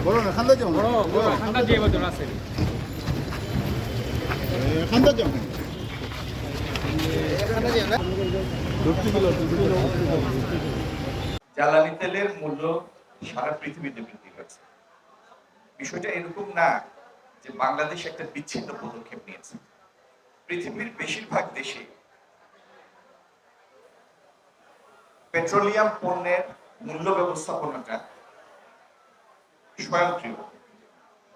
বড় না খান্দা যাও ঠান্ডা দিয়ে বদল আছে খান্দা যাও জ্বালানি তেলের মূল্য সারা পৃথিবীতে বৃদ্ধি পাচ্ছে। বিষয়টা এরকম না যে বাংলাদেশ একটা বিচ্ছিন্ন পদক্ষেপ নিয়েছে। পৃথিবীর বেশিরভাগ দেশে পেট্রোলিয়াম পণ্যের মূল্য ব্যবস্থাপনাটা স্বয়ংক্রিয়।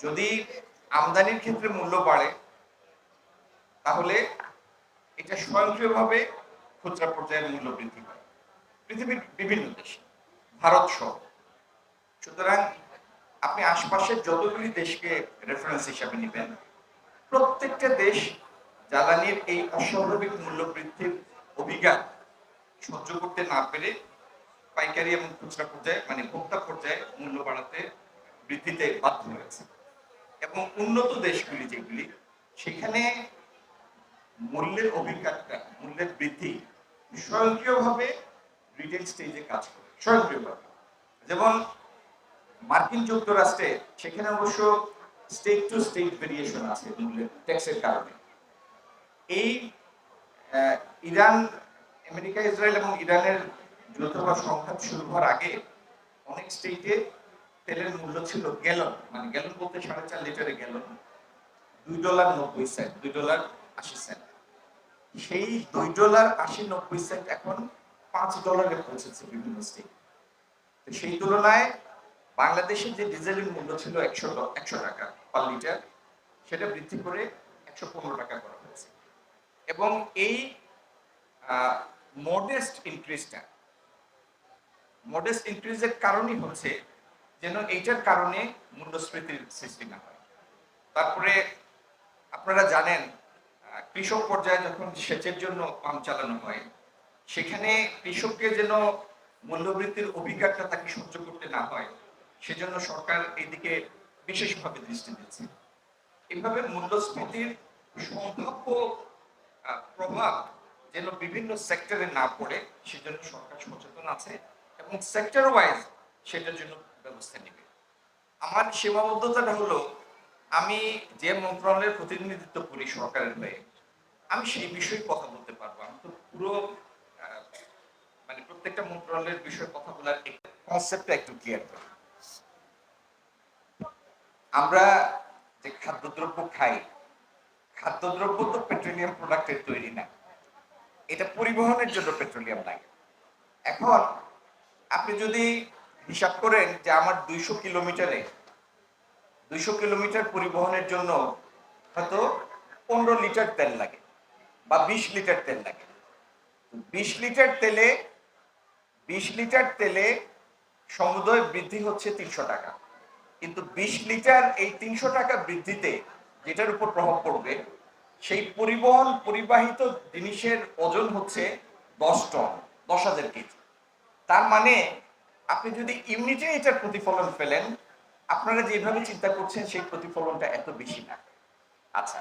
যদি আমদানির ক্ষেত্রে মূল্য বাড়ে তাহলে এটা স্বয়ংক্রিয়ভাবে খুচরা পর্যায়ে মূল্য বৃদ্ধি পায় পৃথিবীর বিভিন্ন দেশে, ভারত সহ। সুতরাং আপনি আশপাশের যতগুলি দেশকে রেফারেন্স হিসাবে নেবেন, প্রত্যেকটা দেশ জ্বালানির এই অস্বাভাবিক মূল্য বৃদ্ধির অভিঘাত সহ্য করতে না পেরে পাইকারি এবং খুচরা পর্যায়ে মানে ভোক্তা পর্যায়ে মূল্য বাড়াতে বৃদ্ধিতে বাধ্য হয়েছে। এবং উন্নত দেশগুলি যেগুলি, সেখানে মূল্যের অভিঘাতটা, মূল্যের বৃদ্ধি স্বয়ংক্রিয়ভাবে রিটেল স্টেজে কাজ করে, স্বয়ংক্রিয়ভাবে। যেমন মার্কিন যুক্তরাষ্ট্রে, সেখানে অবশ্য স্টেট টু স্টেট ভেরিয়েশন আছে মূল্যের ট্যাক্সের কারণে। এই ইরান, আমেরিকা, ইসরায়েল এবং ইরানের যুদ্ধ সংঘাত শুরু হওয়ার আগে অনেক স্টেটে তেলের মূল্য ছিল গ্যালন, মানে গ্যালন বলতে 4.5 লিটারের গ্যালন $2.90, $2.80। সেই $2.80-90 এখন $5 পৌঁছেছে বিভিন্ন স্টেট। সেই তুলনায় বাংলাদেশে যে ডিজেলের মূল্য ছিল 100 টাকা পার লিটার, সেটা বৃদ্ধি করে 115 টাকা করা হয়েছে। এবং এই মডেস্ট ইনক্রিজের কারণই হচ্ছে যেন এইটার কারণে মূল্যস্ফীতির সৃষ্টি না হয়। তারপরে আপনারা জানেন, কৃষক পর্যায়ে যখন সেচের জন্য পাম্প চালানো হয়, সেখানে কৃষককে যেন মূল্যবৃদ্ধির অভিঘাতটা তাকে সহ্য করতে না হয়, সেজন্য সরকার এইদিকে বিশেষভাবে দৃষ্টি দিচ্ছে। এইভাবে মূল্যস্ফীতির সম্ভাব্য প্রভাব যেন বিভিন্ন সেক্টরে না পড়ে, সেজন্য সরকার সচেতন আছে এবং সেক্টর ওয়াইজ সেটার জন্য ব্যবস্থা নেবে। আমার সীমাবদ্ধতাটা হলো, আমি যে মন্ত্রণালয়ের প্রতিনিধিত্ব করি সরকারের হয়ে, আমি সেই বিষয়ে কথা বলতে পারবো। আমি তো পুরো মানে প্রত্যেকটা মন্ত্রণালয়ের বিষয়ে কথা বলার কনসেপ্টটা একটু ক্লিয়ার করি। আমরা যে খাদ্যদ্রব্য খাই, খাদ্যদ্রব্য তো পেট্রোলিয়াম প্রোডাক্টের তৈরি না, এটা পরিবহনের জন্য পেট্রোলিয়াম লাগে। এখন আপনি যদি হিসাব করেন যে আমার 200 কিলোমিটার পরিবহনের জন্য হয়তো 15 লিটার তেল লাগে বা 20 লিটার তেল লাগে। 20 লিটার তেলে সমুদয় বৃদ্ধি হচ্ছে 300 টাকা। কিন্তু 20 লিটার এই 300 টাকা বৃদ্ধিতে যেটার উপর প্রভাব পড়বে, সেই পরিবাহিত জিনিসের ওজন হচ্ছে 10 টন, 10,000 কেজি। তার মানে আপনি যদি ইউনিটে এটার প্রতিফলন ফেলেন, আপনারা যেভাবে চিন্তা করছেন সেই প্রতিফলনটা এত বেশি না। আচ্ছা,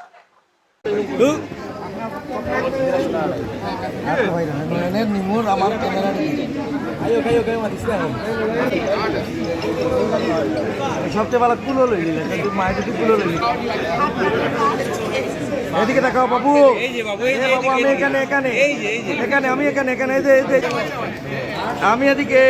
সবচেয়ে ভালো কুলো লই মায়ের যদি কুলো লই এদিকে দেখাও বাবু। আমি এখানে আমি এখানে এই যে আমি এদিকে